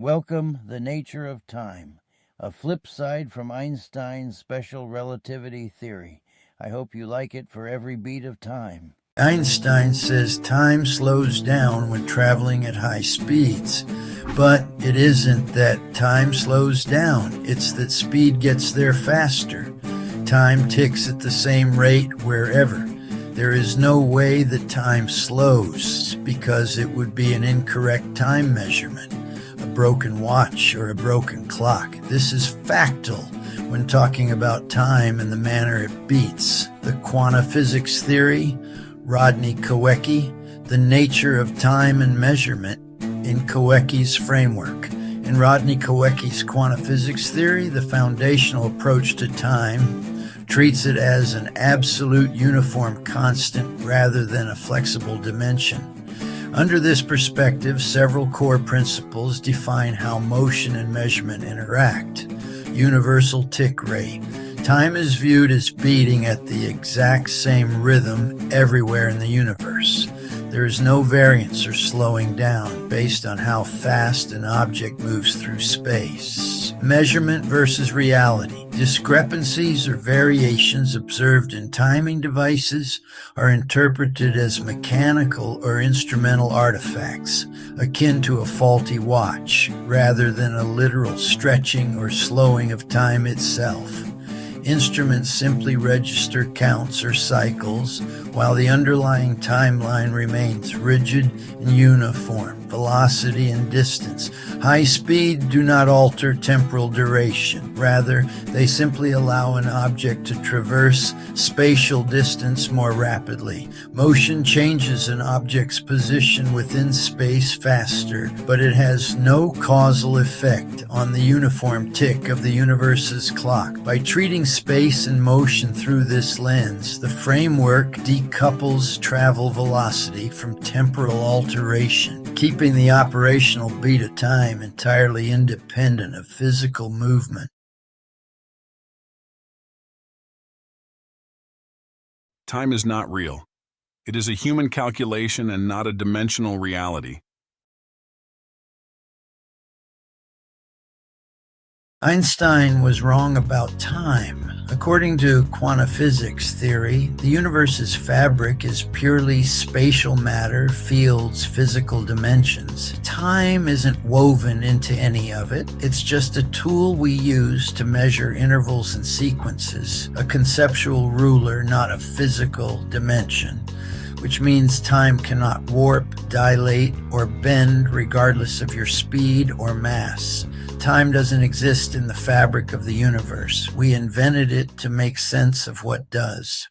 Welcome, The Nature of Time, a flip side from Einstein's special relativity theory. I hope you like it for every beat of time. Einstein says time slows down when traveling at high speeds, but it isn't that time slows down, it's that speed gets there faster. Time ticks at the same rate wherever. There is no way that time slows because it would be an incorrect time measurement, a broken watch or a broken clock. This is factal when talking about time and the manner it beats. The quantum physics theory, Rodney Koecki, the nature of time and measurement in Koecki's framework. In Rodney Koecki's quantum physics theory, the foundational approach to time treats it as an absolute uniform constant rather than a flexible dimension. Under this perspective, several core principles define how motion and measurement interact. Universal tick rate. Time is viewed as beating at the exact same rhythm everywhere in the universe. There is no variance or slowing down based on how fast an object moves through space. Measurement versus reality. Discrepancies or variations observed in timing devices are interpreted as mechanical or instrumental artifacts, akin to a faulty watch, rather than a literal stretching or slowing of time itself. Instruments simply register counts or cycles, while the underlying timeline remains rigid and uniform. Velocity and distance. High speed do not alter temporal duration. Rather, they simply allow an object to traverse spatial distance more rapidly. Motion changes an object's position within space faster, but it has no causal effect on the uniform tick of the universe's clock. By treating space and motion through this lens, the framework decouples travel velocity from temporal alteration, keeping the operational beat of time entirely independent of physical movement. Time is not real. It is a human calculation and not a dimensional reality. Einstein was wrong about time. According to quantum physics theory, the universe's fabric is purely spatial matter, fields, physical dimensions. Time isn't woven into any of it. It's just a tool we use to measure intervals and sequences, a conceptual ruler, not a physical dimension, which means time cannot warp, dilate, or bend regardless of your speed or mass. Time doesn't exist in the fabric of the universe. We invented it to make sense of what does.